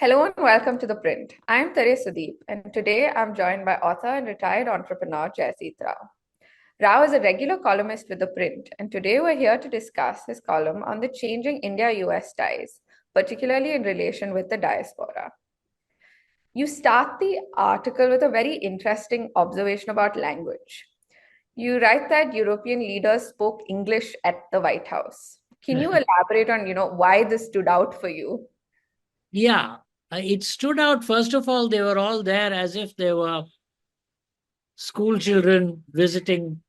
Hello and welcome to The Print. I'm Sudeep, and today I'm joined by author and retired entrepreneur Jaithirth Rao. Rao is a regular columnist with The Print, and today we're here to discuss his column on the changing India-US ties, particularly in relation with the diaspora. You start the article with a very interesting observation about language. You write that European leaders spoke English at the White House. Can you elaborate on, why this stood out for you? Yeah, it stood out. First of all, they were all there as if they were school children visiting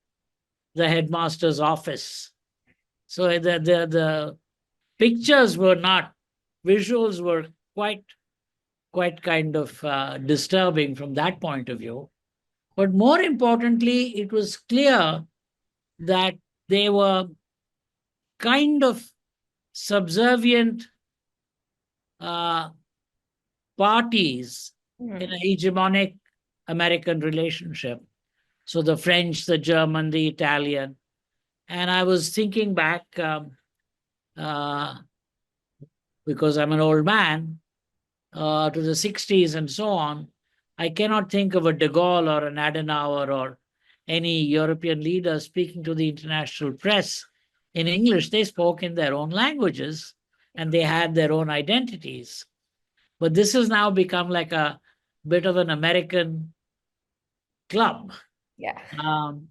the headmaster's office. So the pictures were not, visuals were quite kind of disturbing from that point of view. But more importantly, it was clear that they were kind of subservient uh, parties in Hmm. a hegemonic American relationship. So the French, the German, the Italian. And I was thinking back uh, because I'm an old man to the 60s and so on. I cannot think of a de Gaulle or an Adenauer or any European leader speaking to the international press in English. They spoke in their own languages and they had their own identities. But this has now become like a bit of an American club. Yeah.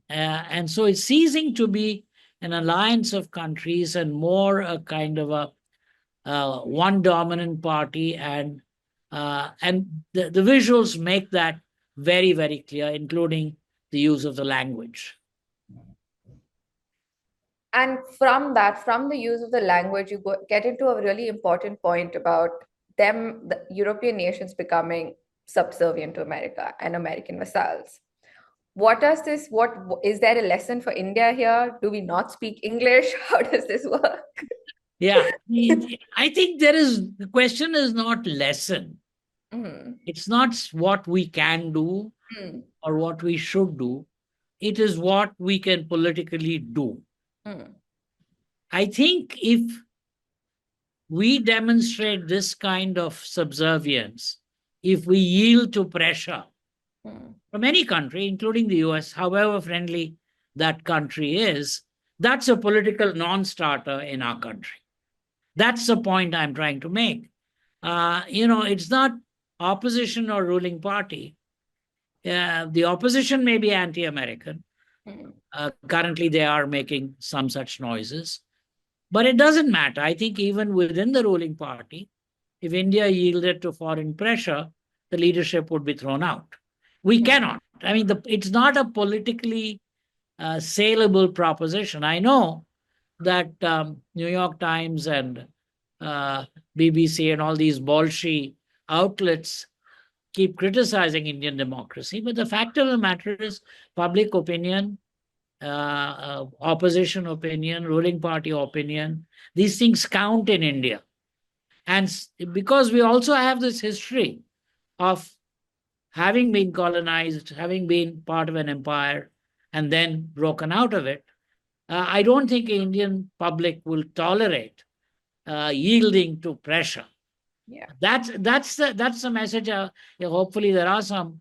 And so it's ceasing to be an alliance of countries and more a kind of a one dominant party. And the visuals make that very, very clear, including the use of the language. And from the use of the language, get into a really important point about the European nations becoming subservient to America and American vassals. What is there a lesson for India here? Do we not speak English? How does this work? Yeah, I think the question is not lesson. Mhm. It's not what we can do Mm, or what we should do. It is what we can politically do. mm, I think if we demonstrate this kind of subservience, if we yield to pressure mm. from any country, including the US, however friendly that country is, that's a political non starter in our country. That's the point I'm trying to make. It's not opposition or ruling party. The opposition may be anti American. Mm. Currently, they are making some such noises. But it doesn't matter. I think even within the ruling party, if India yielded to foreign pressure, the leadership would be thrown out. We cannot. I mean, it's not a politically saleable proposition. I know that New York Times and uh, BBC and all these Bolshi outlets keep criticizing Indian democracy, but the fact of the matter is public opinion, opposition opinion, ruling party opinion, these things count in India. And because we also have this history of having been colonized, having been part of an empire, and then broken out of it, I don't think the Indian public will tolerate yielding to pressure. Yeah. That's the message. Hopefully, there are some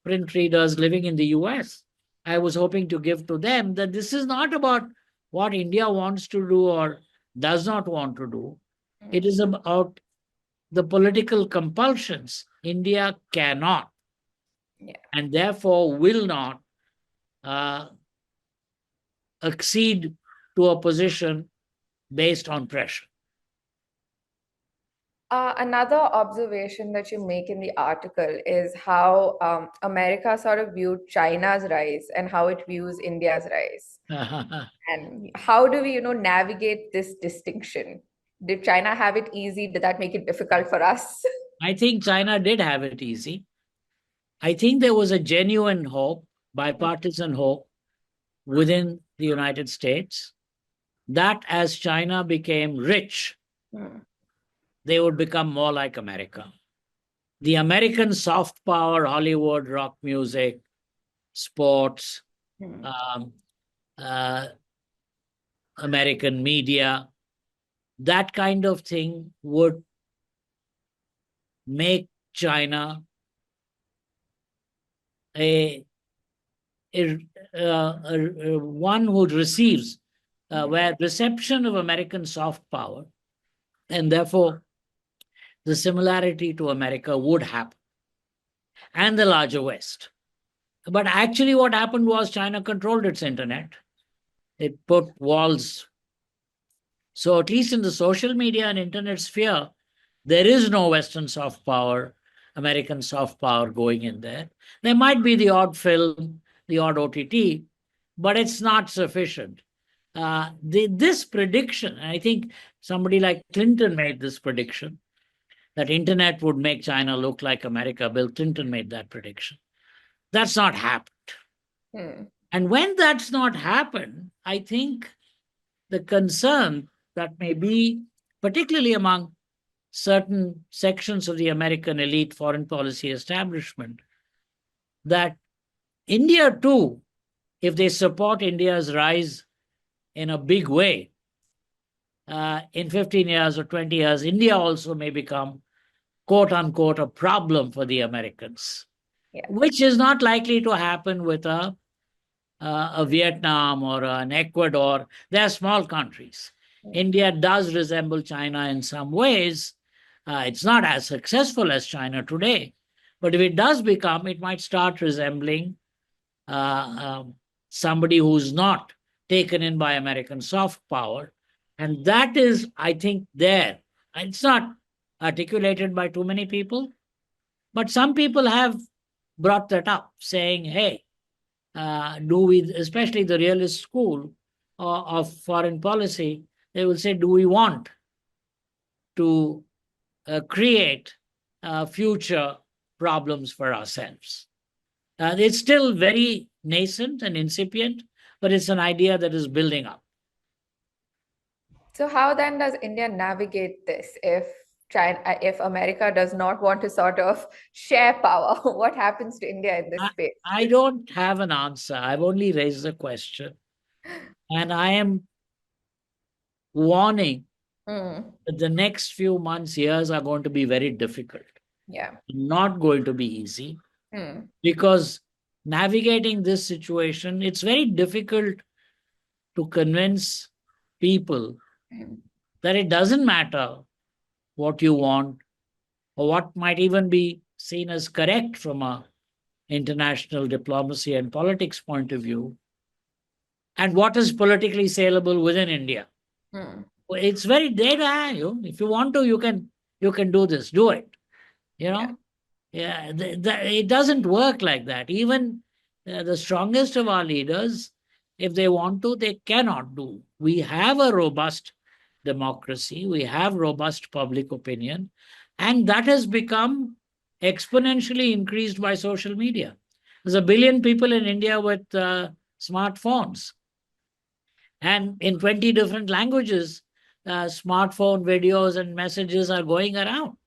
print readers living in the U.S. I was hoping to give to them that this is not about what India wants to do or does not want to do. It Mm. is about the political compulsions. India cannot Yeah. and therefore will not uh, accede to a position based on pressure. Another observation that you make in the article is how America sort of viewed China's rise and how it views India's rise. And how do we, navigate this distinction? Did China have it easy? Did that make it difficult for us? I think China did have it easy. I think there was a genuine hope, bipartisan hope within the United States that as China became rich, Hmm. they would become more like America. The American soft power, Hollywood, rock music, sports, Hmm. um, uh, American media, that kind of thing would make China a, one who receives, where reception of American soft power, and therefore the similarity to America would happen, and the larger West. But actually, what happened was China controlled its internet. It put walls. So, at least in the social media and internet sphere, there is no Western soft power, American soft power going in there. There might be the odd film, the odd OTT, but it's not sufficient. This prediction, I think somebody like Clinton made this prediction that internet would make China look like America. Bill Clinton made that prediction. That's not happened. Hmm. And when that's not happened, I think the concern that may be, particularly among certain sections of the American elite foreign policy establishment, that India too, if they support India's rise in a big way, in 15 years or 20 years, India also may become, quote unquote, a problem for the Americans, Yeah. which is not likely to happen with a Vietnam or an Ecuador. They are small countries. India does resemble China in some ways. It's not as successful as China today, but if it does become, it might start resembling somebody who's not taken in by American soft power. And that is, I think, there. It's not articulated by too many people, but some people have brought that up, saying, hey, do we, especially the realist school of foreign policy, they will say, do we want to create future problems for ourselves? It's still very nascent and incipient, but it's an idea that is building up. So how then does India navigate this if America does not want to sort of share power? What happens to India in this space? I don't have an answer. I've only raised the question. And I am warning Mm. that the next few months, years are going to be very difficult. Yeah. Not going to be easy, Mm. because navigating this situation, it's very difficult to convince people Mm. that it doesn't matter what you want or what might even be seen as correct from a international diplomacy and politics point of view, and what is politically saleable within India. Mm. It's very data. If you want to, you can do this, do it. You Yeah. know, yeah, it doesn't work like that. Even the strongest of our leaders, if they want to, they cannot do. We have a robust democracy, we have robust public opinion, and that has become exponentially increased by social media. There's a billion people in India with smartphones, and in 20 different languages, smartphone videos and messages are going around.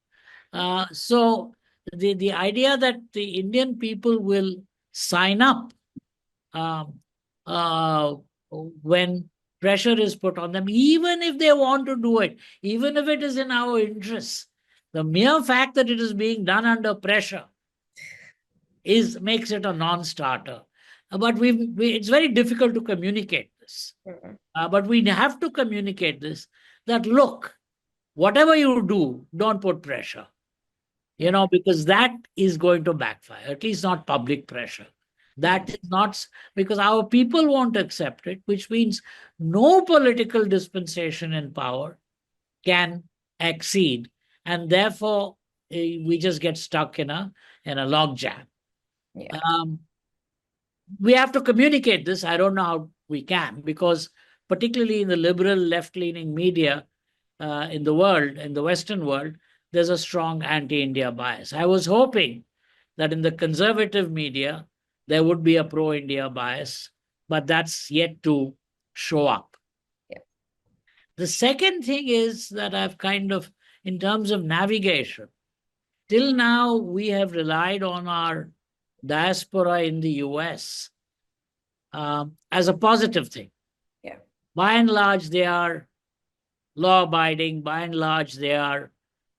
So the idea that the Indian people will sign up um, uh, when pressure is put on them, even if they want to do it, even if it is in our interests, the mere fact that it is being done under pressure makes it a non-starter. But it's very difficult to communicate this. Mm. But we have to communicate this, that look, whatever you do, don't put pressure. Because that is going to backfire, at least not public pressure. That is not, because our people won't accept it, which means no political dispensation in power can exceed. And therefore, we just get stuck in a logjam. Yeah. We have to communicate this. I don't know how we can, because particularly in the liberal left-leaning media in the world, in the Western world, there's a strong anti-India bias. I was hoping that in the conservative media, there would be a pro-India bias, but that's yet to show up. Yeah. The second thing is that I've kind of, in terms of navigation, till now we have relied on our diaspora in the US as a positive thing. Yeah. By and large, they are law abiding. By and large, they are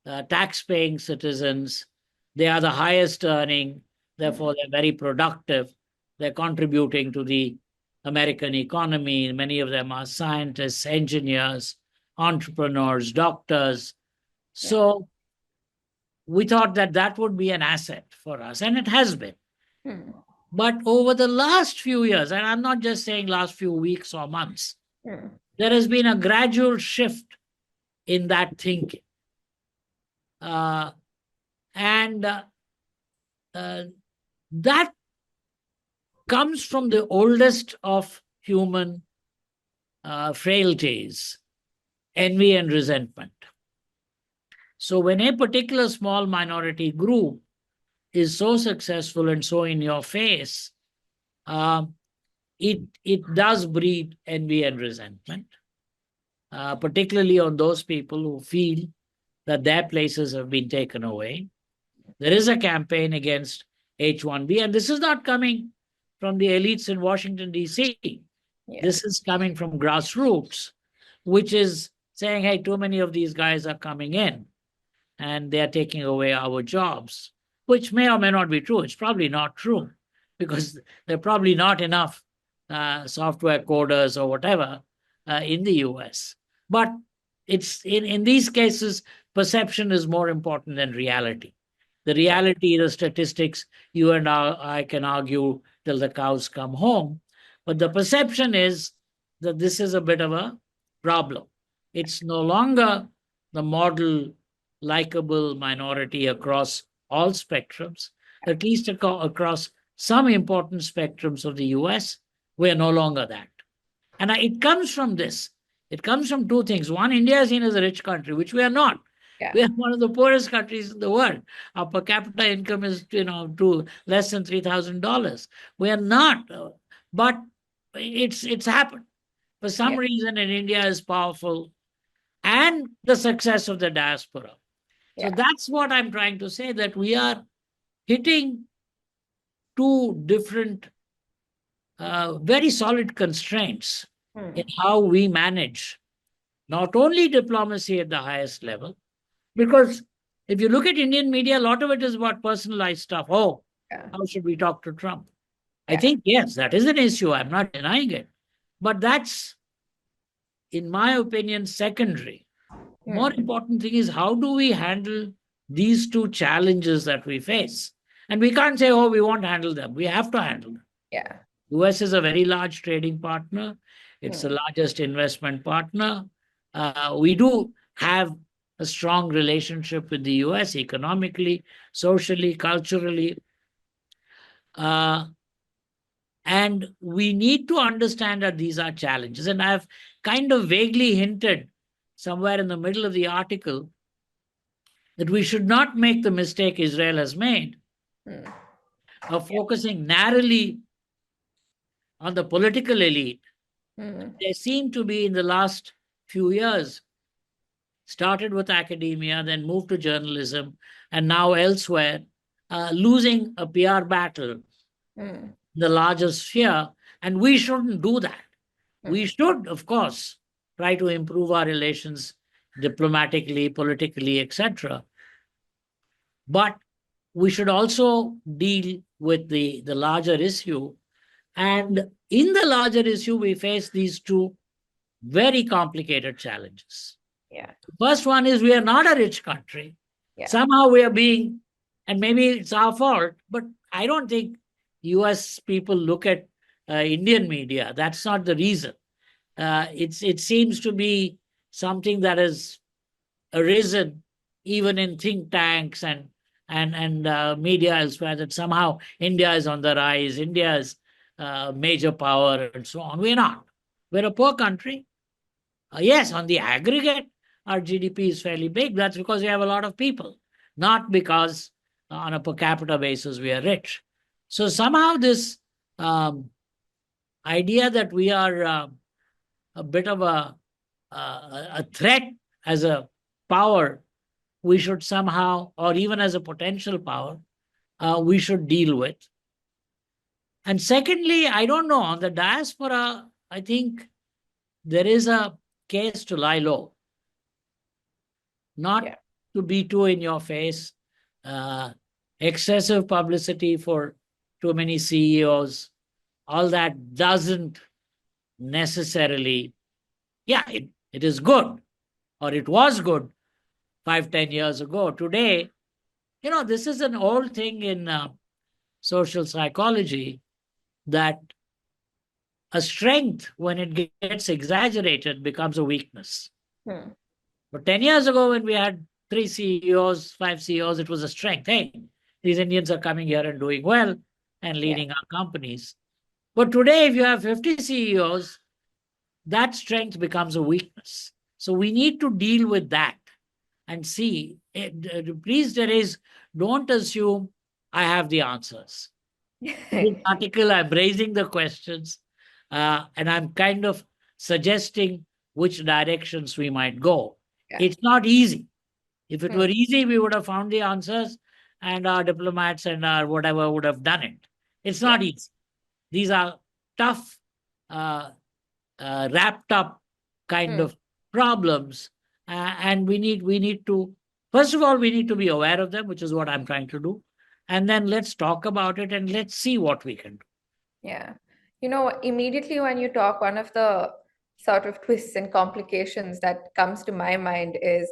tax-paying citizens. They are the highest earning, therefore they're very productive. They're contributing to the American economy. Many of them are scientists, engineers, entrepreneurs, doctors. Yeah. So we thought that that would be an asset for us, and it has been. Hmm. But over the last few years, and I'm not just saying last few weeks or months, Hmm. there has been a gradual shift in that thinking. Uh, and that comes from the oldest of human frailties, envy and resentment. So when a particular small minority group is so successful and so in your face, uh, it does breed envy and resentment, particularly on those people who feel that their places have been taken away. There is a campaign against H1B, and this is not coming from the elites in Washington, D.C. Yeah. This is coming from grassroots, which is saying, hey, too many of these guys are coming in and they're taking away our jobs, which may or may not be true. It's probably not true because there are probably not enough software coders or whatever in the US. But it's in these cases, perception is more important than reality. The Yeah. reality, the statistics, you and I can argue till the cows come home. But the perception is that this is a bit of a problem. It's no longer the model likable minority across all spectrums, at least across some important spectrums of the US. We are no longer that. And it comes from this. It comes from two things. One, India is seen as a rich country, which we are not. Yeah. We are one of the poorest countries in the world. Our per capita income is, to less than $3,000. We are not, but it's happened. For some Yeah. reason, in India is powerful, and the success of the diaspora. So Yeah. that's what I'm trying to say, that we are hitting two different, very solid constraints in Hmm. how we manage not only diplomacy at the highest level, because if you look at Indian media, a lot of it is about personalized stuff. Oh, Yeah. how should we talk to Trump? I Yeah. think, yes, that is an issue. I'm not denying it. But that's, in my opinion, secondary. More Hmm. important thing is how do we handle these two challenges that we face? And we can't say, oh, we won't handle them. We have to handle them. Yeah. US is a very large trading partner. It's the Hmm. largest investment partner. We do have a strong relationship with the US economically, socially, culturally. Uh, and we need to understand that these are challenges. And I've kind of vaguely hinted somewhere in the middle of the article that we should not make the mistake Israel has made Hmm. of Yeah. focusing narrowly on the political elite. Hmm. They seem to be, in the last few years, started with academia, then moved to journalism, and now elsewhere, losing a PR battle, Hmm. the larger sphere. And we shouldn't do that. We Hmm. should, of course, try to improve our relations diplomatically, politically, etc. But we should also deal with the larger issue. And in the larger issue, we face these two very complicated challenges. Yeah. First one is we are not a rich country. Yeah. Somehow we are being, and maybe it's our fault, but I don't think US people look at Indian media. That's not the reason. It seems to be something that has arisen even in think tanks and media elsewhere, that somehow India is on the rise, India is major power, and so on. We're not. We're a poor country. Yes, on the aggregate, our GDP is fairly big. That's because we have a lot of people, not because on a per capita basis we are rich. So somehow this um, idea that we are a bit of a threat as a power, we should somehow, or even as a potential power, we should deal with. And secondly, I don't know, on the diaspora, I think there is a case to lie low, not Yeah. to be too in your face, excessive publicity for too many CEOs, all that doesn't necessarily, it is good, or it was good 5, 10 years ago. Today, this is an old thing in social psychology, that a strength, when it gets exaggerated, becomes a weakness. Hmm. But 10 years ago, when we had 3 CEOs, 5 CEOs, it was a strength. Hey, these Indians are coming here and doing well and Yeah. leading our companies. But today, if you have 50 CEOs, that strength becomes a weakness. So we need to deal with that and see. Please, don't assume I have the answers. This article, I'm raising the questions, and I'm kind of suggesting which directions we might go. Yeah. It's not easy. If it Hmm. were easy, we would have found the answers, and our diplomats and our whatever would have done it. It's not Yeah. easy. These are tough, uh, wrapped up kind Hmm. of problems, and we need to, first of all, we need to be aware of them, which is what I'm trying to do, and then let's talk about it and let's see what we can do. Yeah. Immediately when you talk, one of the sort of twists and complications that comes to my mind is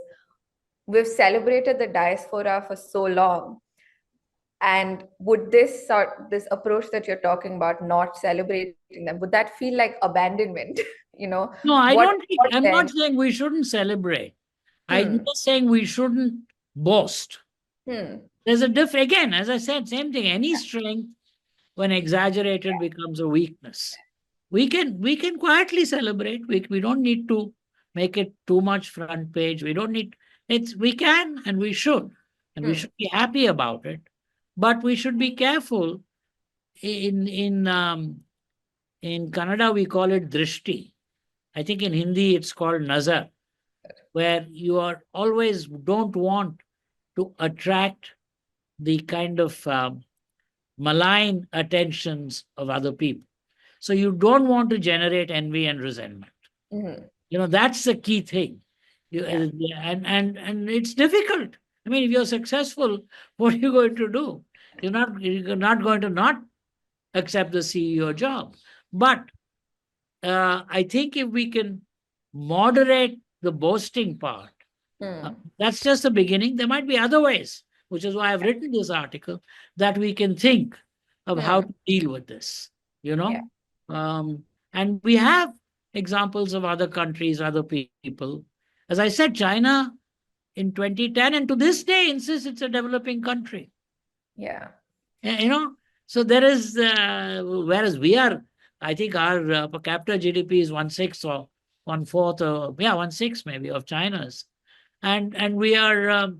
we've celebrated the diaspora for so long. And would this approach that you're talking about, not celebrating them, would that feel like abandonment? No, I What don't think, I'm not then? saying we shouldn't celebrate. I'm Hmm. just saying we shouldn't boast. Hmm. There's a difference. Again, as I said, same thing. Any strength, when exaggerated, becomes a weakness. We can quietly celebrate. We don't need to make it too much front page. We don't need it's we can and we should. And we Hmm. should be happy about it. But we should be careful. In Kannada we call it drishti. I think in Hindi it's called nazar, where you are always don't want to attract the kind of malign attentions of other people. So you don't want to generate envy and resentment. Hmm. That's the key thing. Yeah. And it's difficult. I mean, if you're successful, what are you going to do? You're not going to not accept the CEO job. But I think if we can moderate the boasting part, Hmm. that's just the beginning. There might be other ways, which is why I've written this article, that we can think of how Hmm. to deal with this, you Yeah. know? Um, and we have examples of other countries, other people. As I said, China in 2010 and to this day insists it's a developing country. Yeah. You know, so there is, whereas we are, I think our per capita GDP is 1/6 or 1/4, or 1/6 maybe of China's. And we are,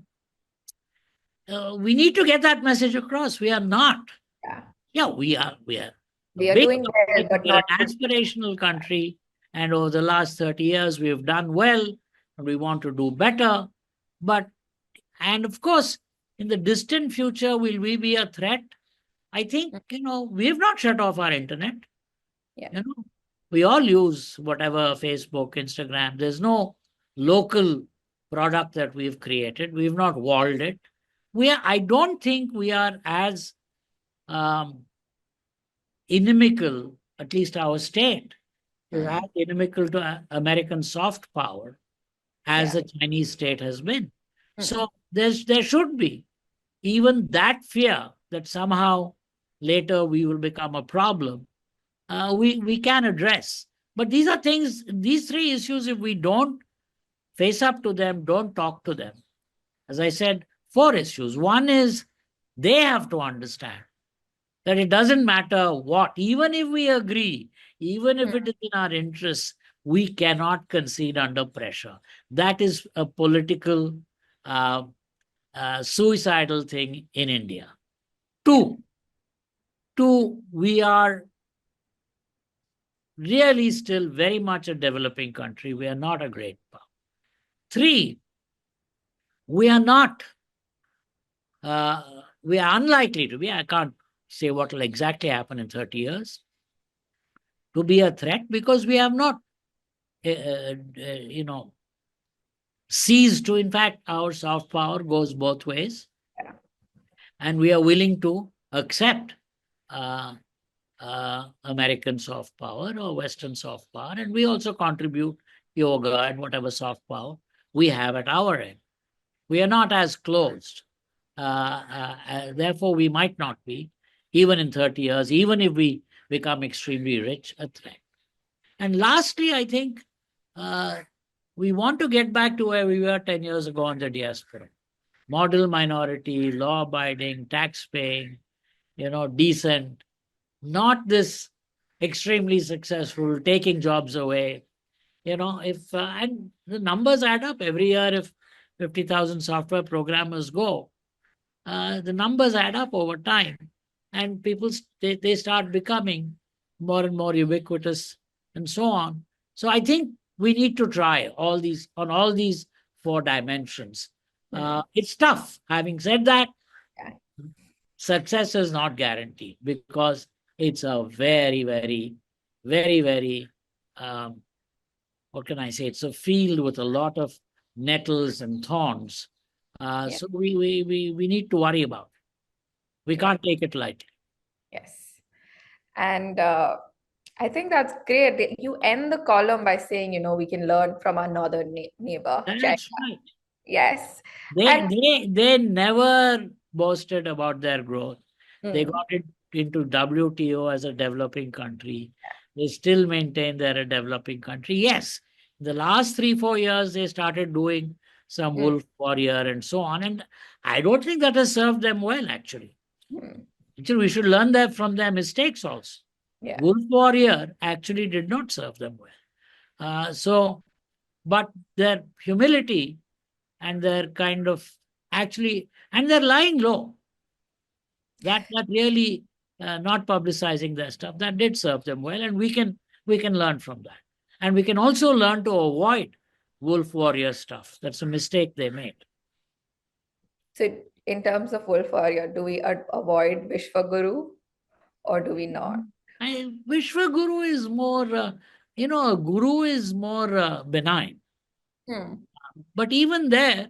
we need to get that message across. We are not. Yeah. We are a We are big doing well, country, but we're not an aspirational country, and over the last 30 years we've done well, and we want to do better. But and of course, in the distant future, will we be a threat? I think, we've not shut off our internet. yeah. You know, we all use whatever, Facebook, Instagram. There's no local product that we've created. We've not walled it. I don't think we are as um, inimical, at least our state is as Hmm. inimical to American soft power as Yeah. the Chinese state has been. Hmm. So there should be even that fear that somehow later we will become a problem. We can address. But these are things, these three issues, if we don't face up to them, don't talk to them. As I said, four issues. One is they have to understand that it doesn't matter what, even if we agree, even if Hmm. it is in our interests, we cannot concede under pressure. That is a political, uh, suicidal thing in India. Yeah. Two, we are really still very much a developing country. We are not a great power. Three, we are not, we are unlikely to be, I can't say what will exactly happen in 30 years, to be a threat because we have not, uh, uh, you know, sees to, in fact, our soft power goes both ways. Yeah. And we are willing to accept American soft power or Western soft power. And we also contribute yoga and whatever soft power we have at our end. We are not as closed. Therefore, we might not be, even in 30 years, even if we become extremely rich, a threat. And lastly, I think we want to get back to where we were 10 years ago on the diaspora. Model minority, law abiding, tax paying, decent, not this extremely successful, taking jobs away. If and the numbers add up every year. If 50,000 software programmers go, the numbers add up over time, and people they start becoming more and more ubiquitous, and so on. So I think we need to try all these four dimensions. It's tough. Having said that, Yeah. success is not guaranteed because it's a very, very, very, very what can I say? It's a field with a lot of nettles and thorns. Yeah. So we need to worry about it. We Yeah. can't take it lightly. Yes. And I think that's great. You end the column by saying, we can learn from our northern neighbor, China. That's right. Yes. They And they they never boasted about their growth. They mm, got it into WTO as a developing country. They still maintain they're a developing country. Yes, the last 3-4 years they started doing some mm, wolf warrior and so on, and I don't think that has served them well. mm, Actually, we should learn that from their mistakes also. yeah. Wolf warrior actually did not serve them well. But their humility and their kind of actually, and they're lying low. That really not publicizing their stuff, that did serve them well, and we can learn from that, and we can also learn to avoid wolf warrior stuff. That's a mistake they made. So in terms of wolf warrior, do we avoid Vishwaguru or do we not? Vishwaguru is more, a guru is more benign, Hmm. but even there,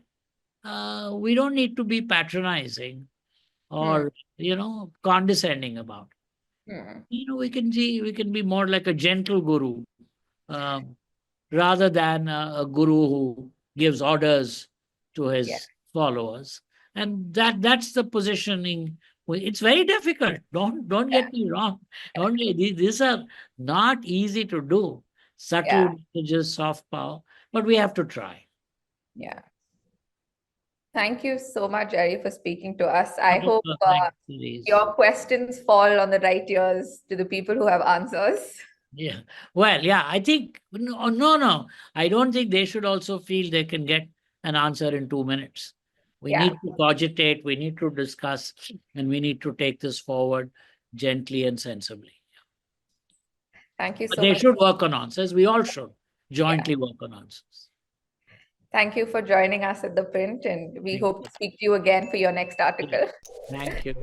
we don't need to be patronizing Hmm. or condescending about Hmm. it. We can be more like a gentle guru, um, rather than a guru who gives orders to Yeah. his followers. And that's the positioning. It's very difficult. Don't Yeah. get me wrong. These are not easy to do. Yeah. Subtle messages, soft power, but we have to try. Yeah. Thank you so much, Jerry, for speaking to us. I hope Thanks, Therese. your questions fall on the right ears to the people who have answers. Yeah. Well, yeah, I think, no, no, no. I don't think they should also feel they can get an answer in 2 minutes. We Yeah. need to cogitate, we need to discuss, and we need to take this forward gently and sensibly. Thank you But so they much. should work on answers. We all should Yeah. jointly work on answers. Thank you for joining us at The Print, and we Thank hope you. to speak to you again for your next Yeah. article. Thank you.